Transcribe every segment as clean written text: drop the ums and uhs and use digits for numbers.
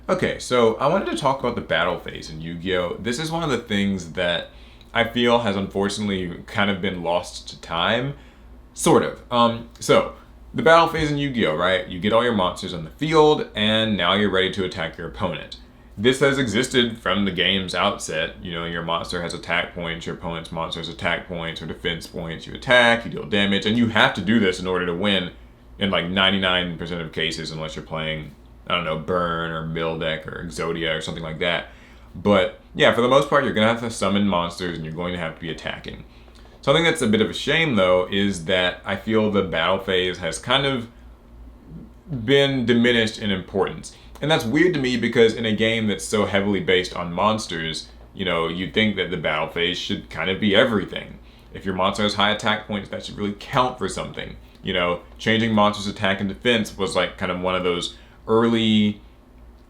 Okay, so I wanted to talk about the battle phase in Yu-Gi-Oh! This is one of the things that I feel has unfortunately kind of been lost to time. Sort of. So the battle phase in Yu-Gi-Oh, right? You get all your monsters on the field, and now you're ready to attack your opponent. This has existed from the game's outset. You know, your monster has attack points, your opponent's monster has attack points or defense points. You attack, you deal damage, and you have to do this in order to win in like 99% of cases, unless you're playing, I don't know, Burn or Mildeck or Exodia or something like that. But yeah, for the most part, you're going to have to summon monsters and you're going to have to be attacking. Something that's a bit of a shame, though, is that I feel the battle phase has kind of been diminished in importance. And that's weird to me because in a game that's so heavily based on monsters, you know, you'd think that the battle phase should kind of be everything. If your monster has high attack points, that should really count for something. You know, changing monsters' attack and defense was like kind of one of those early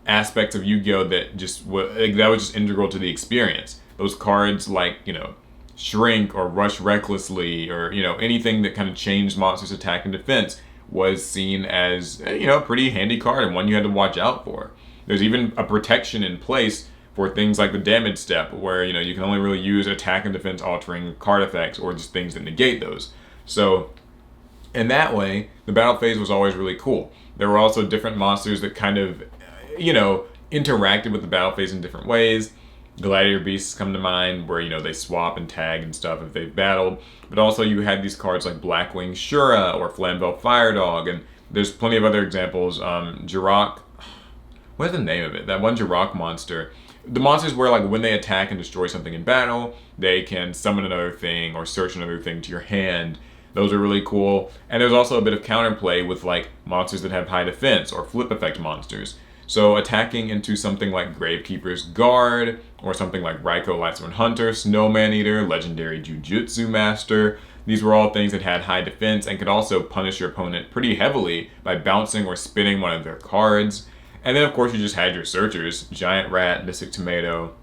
aspects of Yu-Gi-Oh that just that was just integral to the experience. Those cards like, you know, Shrink or Rush Recklessly or, you know, anything that kind of changed monsters' attack and defense was seen as, you know, a pretty handy card and one you had to watch out for. There's even a protection in place for things like the damage step, where, you know, you can only really use attack and defense altering card effects or just things that negate those. So in that way, the battle phase was always really cool. There were also different monsters that kind of, you know, interacted with the battle phase in different ways. Gladiator Beasts come to mind, where, you know, they swap and tag and stuff if they've battled. But also you had these cards like Blackwing Shura or Flamvel Fire Dog, and there's plenty of other examples. Jirok, what's the name of it? That one Jirok monster. The monsters where, like, when they attack and destroy something in battle, they can summon another thing or search another thing to your hand. Those are really cool. And there's also a bit of counterplay with, like, monsters that have high defense or flip effect monsters. So attacking into something like Gravekeeper's Guard, or something like Raikou Lightsworn Hunter, Snowman Eater, Legendary Jujutsu Master. These were all things that had high defense and could also punish your opponent pretty heavily by bouncing or spinning one of their cards. And then of course you just had your searchers, Giant Rat, Mystic Tomato.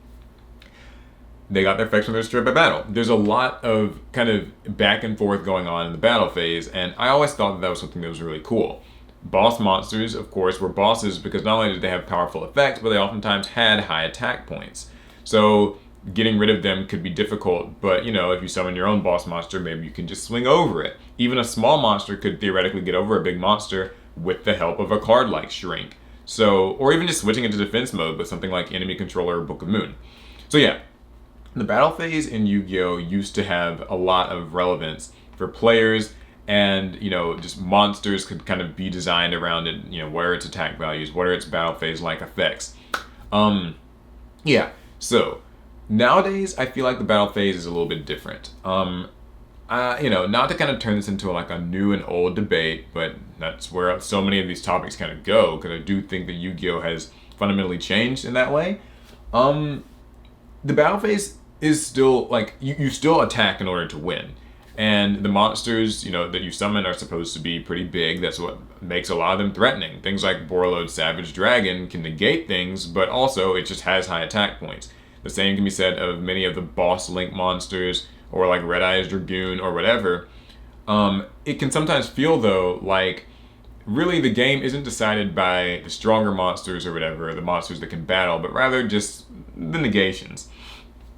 They got their effects when they're destroyed by battle. There's a lot of kind of back and forth going on in the battle phase, and I always thought that was something that was really cool. Boss monsters, of course, were bosses because not only did they have powerful effects, but they oftentimes had high attack points. So getting rid of them could be difficult, but, you know, if you summon your own boss monster, maybe you can just swing over it. Even a small monster could theoretically get over a big monster with the help of a card like Shrink. So, or even just switching into defense mode with something like Enemy Controller or Book of Moon. So yeah, the battle phase in Yu-Gi-Oh! Used to have a lot of relevance for players, and, you know, just monsters could kind of be designed around it. You know, what are its attack values? What are its battle phase like effects? Yeah, so nowadays I feel like the battle phase is a little bit different. You know, not to kind of turn this into like a new and old debate, but that's where so many of these topics kind of go, because I do think that Yu-Gi-Oh! Has fundamentally changed in that way. The battle phase is still, like, you still attack in order to win. And the monsters, you know, that you summon are supposed to be pretty big. That's what makes a lot of them threatening. Things like Borreload's Savage Dragon can negate things, but also it just has high attack points. The same can be said of many of the boss link monsters, or like Red Eyes Dragoon or whatever. It can sometimes feel, though, like really the game isn't decided by the stronger monsters or whatever, or the monsters that can battle, but rather just the negations.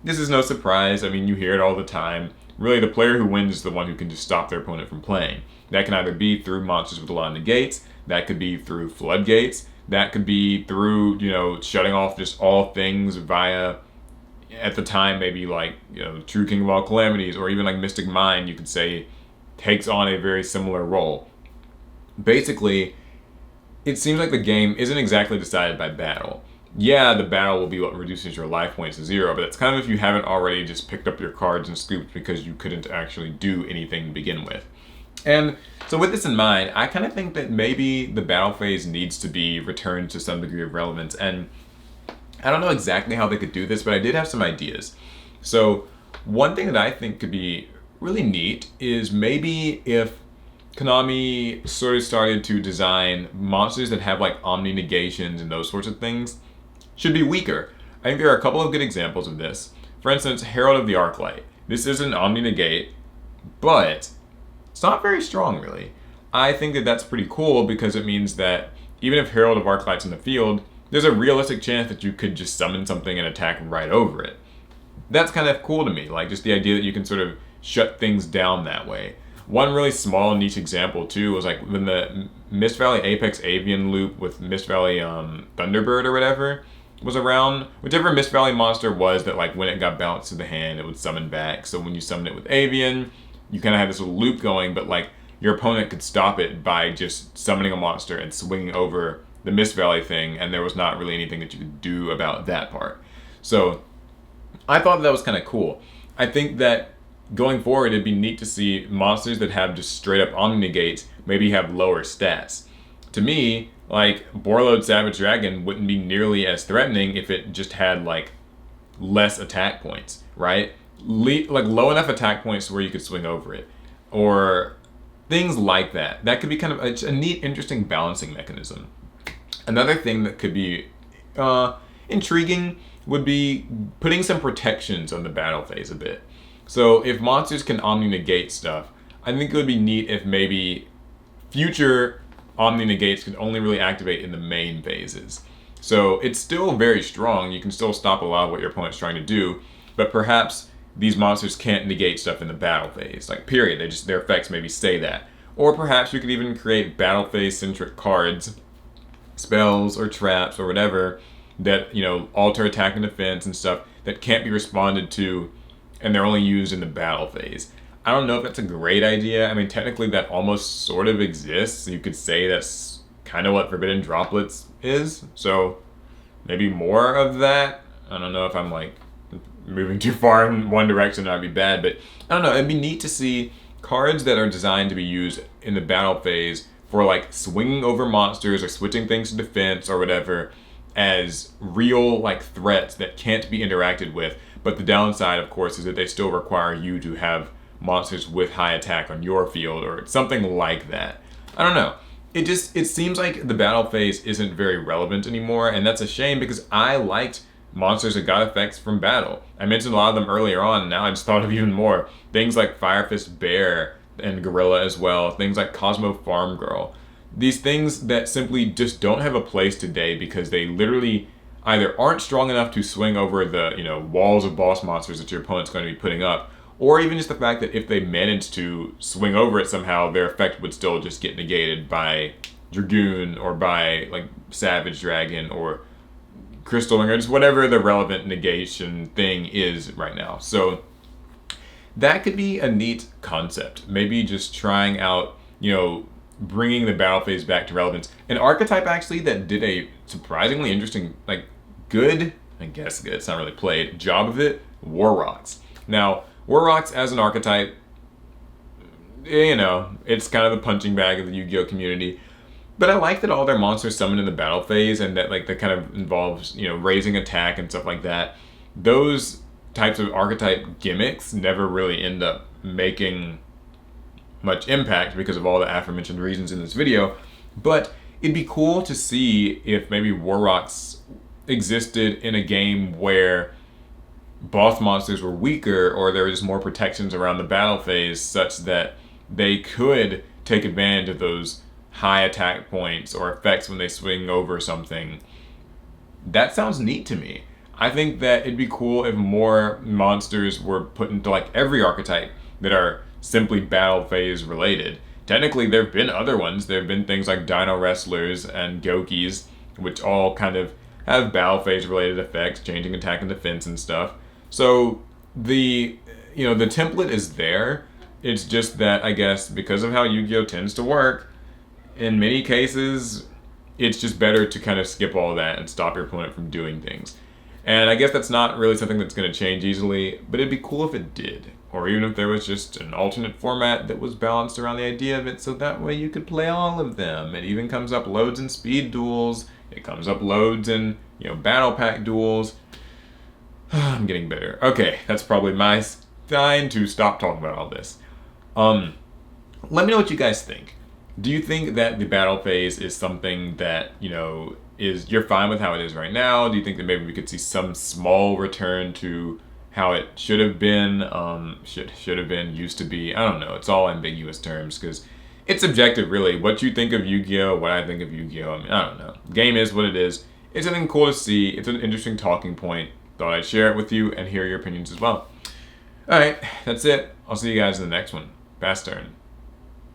This is no surprise. I mean, you hear it all the time. Really, the player who wins is the one who can just stop their opponent from playing. That can either be through monsters with a lot of negates, that could be through floodgates, that could be through, you know, shutting off just all things via, at the time, maybe like, you know, True King of All Calamities, or even like Mystic Mind, you could say, takes on a very similar role. Basically, it seems like the game isn't exactly decided by battle. Yeah, the battle will be what reduces your life points to 0, but that's kind of if you haven't already just picked up your cards and scooped because you couldn't actually do anything to begin with. And so with this in mind, I kind of think that maybe the battle phase needs to be returned to some degree of relevance. And I don't know exactly how they could do this, but I did have some ideas. So one thing that I think could be really neat is maybe if Konami sort of started to design monsters that have like omni negations and those sorts of things should be weaker. I think there are a couple of good examples of this. For instance, Herald of the Arclight. This is an omni negate, but it's not very strong, really. I think that that's pretty cool because it means that even if Herald of Arclight's in the field, there's a realistic chance that you could just summon something and attack right over it. That's kind of cool to me, like just the idea that you can sort of shut things down that way. One really small niche example too was like when the Mist Valley Apex Avian loop with Mist Valley Thunderbird or whatever was around. Whichever Mist Valley monster was that, like, when it got bounced to the hand, it would summon back. So when you summon it with Avian, you kind of had this little loop going, but like your opponent could stop it by just summoning a monster and swinging over the Mist Valley thing, and there was not really anything that you could do about that part. So I thought that was kind of cool. I think that going forward, it'd be neat to see monsters that have just straight up Omni Negates maybe have lower stats. To me, like, Borreload Savage Dragon wouldn't be nearly as threatening if it just had, like, less attack points, right? Like, low enough attack points where you could swing over it. Or things like that. That could be kind of a neat, interesting balancing mechanism. Another thing that could be intriguing would be putting some protections on the battle phase a bit. So if monsters can Omni Negate stuff, I think it would be neat if maybe future Omni Negates could only really activate in the main phases. So it's still very strong, you can still stop a lot of what your opponent's trying to do, but perhaps these monsters can't negate stuff in the battle phase, like period, their effects maybe say that. Or perhaps you could even create battle phase centric cards, spells or traps or whatever, that, you know, alter attack and defense and stuff that can't be responded to, and they're only used in the battle phase. I don't know if that's a great idea. I mean, technically that almost sort of exists. You could say that's kind of what Forbidden Droplets is. So maybe more of that. I don't know if I'm like moving too far in one direction, that'd be bad, but I don't know. It'd be neat to see cards that are designed to be used in the battle phase for like swinging over monsters or switching things to defense or whatever as real like threats that can't be interacted with. But the downside, of course, is that they still require you to have monsters with high attack on your field or something like that. I don't know. It seems like the battle phase isn't very relevant anymore, and that's a shame because I liked monsters that got effects from battle. I mentioned a lot of them earlier on, and now I just thought of even more. Things like Firefist Bear and Gorilla as well. Things like Cosmo Farm Girl. These things that simply just don't have a place today because they literally either aren't strong enough to swing over the, you know, walls of boss monsters that your opponent's going to be putting up, or even just the fact that if they managed to swing over it somehow, their effect would still just get negated by Dragoon or by like Savage Dragon or Crystal Ring or just whatever the relevant negation thing is right now. So that could be a neat concept. Maybe just trying out, you know, bringing the battle phase back to relevance. An archetype actually that did a surprisingly interesting, like good, I guess good, it's not really played, job of it, War Rocks. Now, War Rocks as an archetype, you know, it's kind of the punching bag of the Yu-Gi-Oh community. But I like that all their monsters summon in the battle phase and that like that kind of involves, you know, raising attack and stuff like that. Those types of archetype gimmicks never really end up making much impact because of all the aforementioned reasons in this video. But it'd be cool to see if maybe War Rocks existed in a game where boss monsters were weaker or there was more protections around the battle phase such that they could take advantage of those high attack points or effects when they swing over something. That sounds neat to me. I think that it'd be cool if more monsters were put into like every archetype that are simply battle phase related. Technically there have been other ones. There have been things like Dino Wrestlers and Gokis, which all kind of have battle phase related effects, changing attack and defense and stuff. So the template is there. It's just that I guess because of how Yu-Gi-Oh tends to work, in many cases, it's just better to kind of skip all that and stop your opponent from doing things. And I guess that's not really something that's going to change easily, but it'd be cool if it did. Or even if there was just an alternate format that was balanced around the idea of it, so that way you could play all of them. It even comes up loads in speed duels. It comes up loads in, you know, battle pack duels. I'm getting bitter. Okay, that's probably my time to stop talking about all this. Let me know what you guys think. Do you think that the battle phase is something that, you know, you're fine with how it is right now? Do you think that maybe we could see some small return to how it should have been, should have been, used to be? I don't know. It's all ambiguous terms because it's subjective, really. What you think of Yu-Gi-Oh, what I think of Yu-Gi-Oh, I mean, I don't know. Game is what it is. it's something cool to see. It's an interesting talking point. Thought I'd share it with you and hear your opinions as well. All right, that's it. I'll see you guys in the next one. Fast turn.